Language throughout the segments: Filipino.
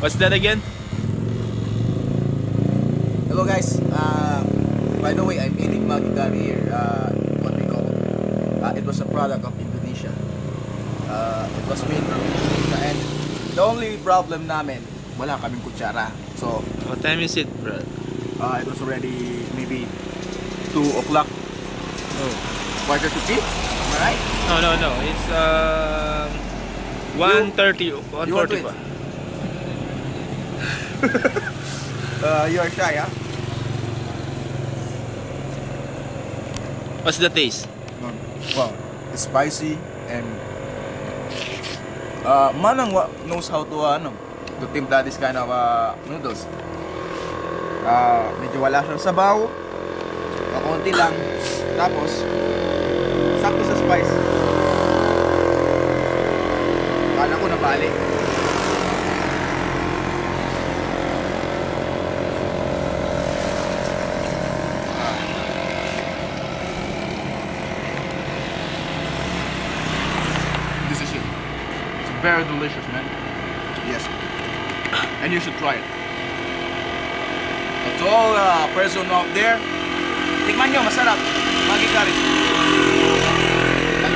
What's that again? Hello guys, by the way, I'm eating Maggi curry here, what we call, it was a product of Indonesia. It was made from Indonesia, and the only problem namin, wala kaming kutsara. So, What time is it, bro? it was already maybe 2 o'clock, Oh. quarter to 3, am I right? No. It's 1:30. You want to 1:40 eat? pa. You are shy, huh? What's the taste? Well, it's spicy and Manang knows how to timpla this kind of noodles. Medyo wala siyang sabaw, konti lang, tapos sakto sa spice. Kala ko nabali. This is it. It's very delicious, man. Yes. And you should try it. To all person out there, tikman nyo, masarap. Maggi curry.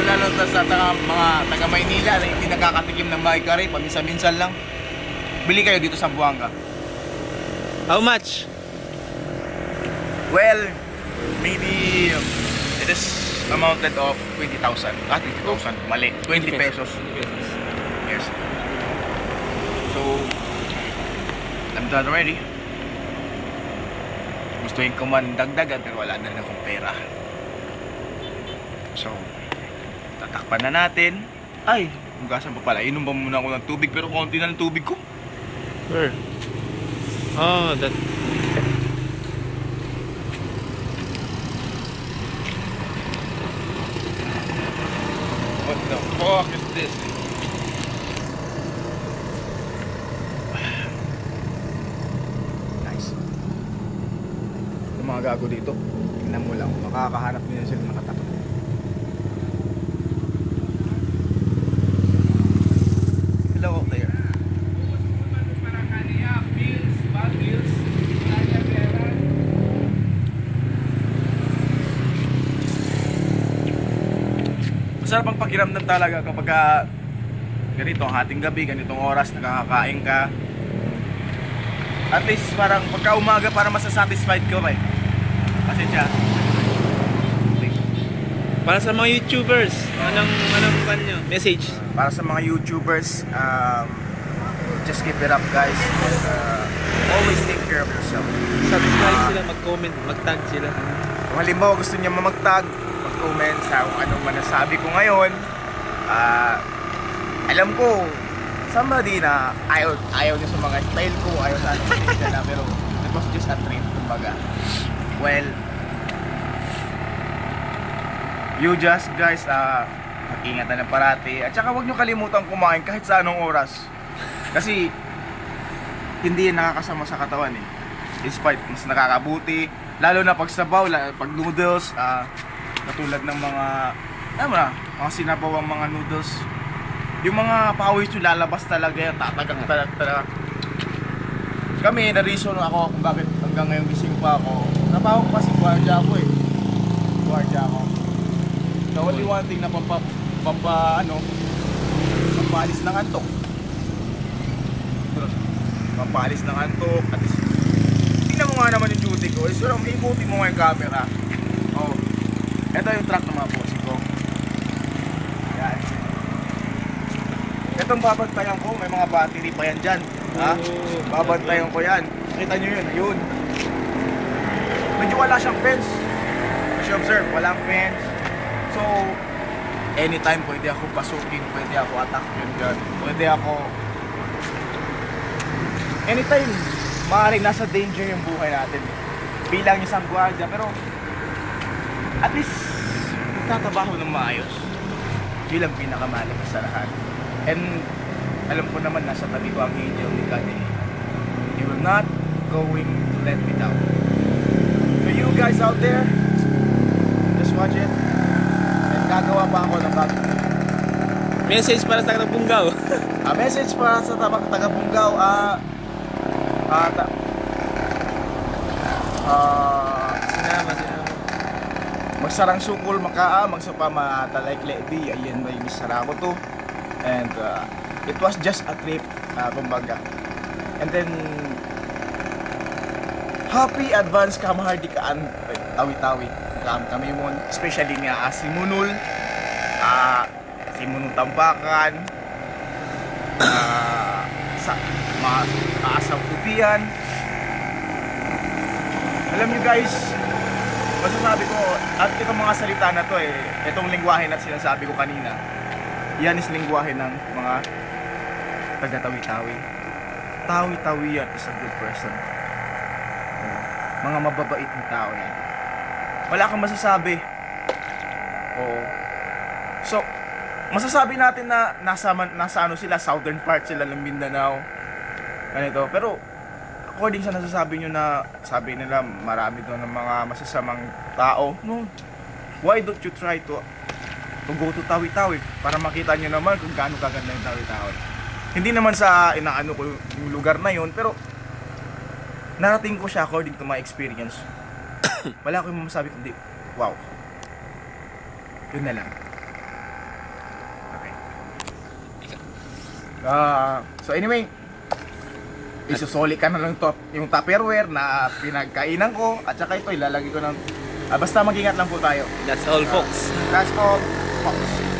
Lalo sa mga taga Maynila na hindi nakakatikim ng Maggi curry, paminsan-minsan lang. Bili kayo dito sa Buanga. How much? Well, maybe it is amounted of 20,000. 20,000, mali. 20 pesos. Yes. So, I'm done already. Gustuhin ko man dagdagan pero wala na rin akong pera. So, tatakpan na natin. Ay, hugasan pa pala. Inom pa muna ako ng tubig pero konti na ng tubig ko. Where? Oh, that. What the fuck is this? Nice. Yung mga gago dito, tingnan mo lang, makakahanap nila sila nakatapat. Hello out there. Masarap ang pakiramdam talaga kapag ganito ang hating gabi, ganitong oras nakakakain ka. At least parang pagka umaga para masasatisfied ka ba eh. Pasensya. Para sa mga YouTubers, anong kanyo? Message? Para sa mga YouTubers, just keep it up guys. And, always take care of yourself. Subscribe sila, mag-comment, mag-tag sila. Kung halimbawa gusto niya mag-tag, mag-comment sa kung anong manasabi ko ngayon, alam ko somebody na ayaw niya sa mga style ko, ayaw sa anong style na, pero it was just a trip, kumbaga. Well, you just guys, mag-ingatan na parati. At saka huwag nyo kalimutan kumain kahit sa anong oras. Kasi hindi yan nakakasama sa katawan eh. Despite mas nakakabuti, lalo na pag sabaw, pag noodles, katulad ng mga mga sinabawang mga noodles, yung mga pawis yung lalabas talaga yan, tatagak talaga. Kami, na-reason ako kung bakit hanggang ngayon gising pa ako. Napawag pa si Guardia ako eh. Guardia ako. The only one thing na pampaalis ng antok. Pampaalis ng antok. At least, tingnan mo nga naman yung duty ko. So, iikuti mo nga yung camera. Oh. Ito yung truck ng mga bossing ko. Yan. Itong babantayan ko, may mga battery pa yan dyan. Ha? Babantayan ko yan. Kita nyo yun, ayun. Medyo wala siyang fence. As you observe, walang fence. So, anytime pwede ako pasukin, pwede ako attack yun dyan. Pwede ako... Anytime, maaaring nasa danger yung buhay natin. Bilang isang gwardiya, pero... At least, magtatabaho ng maayos. Yun ang pinakamalakas sa lahat. And alam ko naman nasa tabi ko ang angel ni God eh. He will not going to let me down. So you guys out there, just watch it. And gagawa pa ako ng bago. Message para sa taga-Bungaw. Message para sa taga-Bungaw. At Sinama. magsarang sukol makaamag sa pamatalikle di ayan may misara ko to. And it was just a trip, kumbaga. And then happy advance kamahardi kaan tawi-tawi kami mo, especially nga si Munul, si Munul Tampakan, sa mga aasang tubian. Alam nyo guys, masasabi ko, at itong mga salita na to itong lingwahe na sinasabi ko kanina, yan is lingwahe ng mga taga-tawi-tawi. Tawi-tawi yan is a good person. Mga mababait na tao yan. Wala kang masasabi. Oo. So, masasabi natin na nasa ano sila, southern part sila ng Mindanao. Ganito. Pero, according sa nasasabi nyo na, sabi nila, marami doon ng mga masasamang tao. No. Why don't you try to go to Tawi-Tawi para makita nyo naman kung gaano kaganda yung Tawi-Tawi. Hindi naman sa inaano ko yung lugar na yun, pero narating ko siya according to my experience. Wala akong masasabi kundi wow. Yun na lang. Okay. So anyway, isusoli ka na lang to, yung Tupperware na pinagkainan ko, at saka ito ilalagay ko ng basta mag-ingat lang po tayo. That's all folks. That's all folks.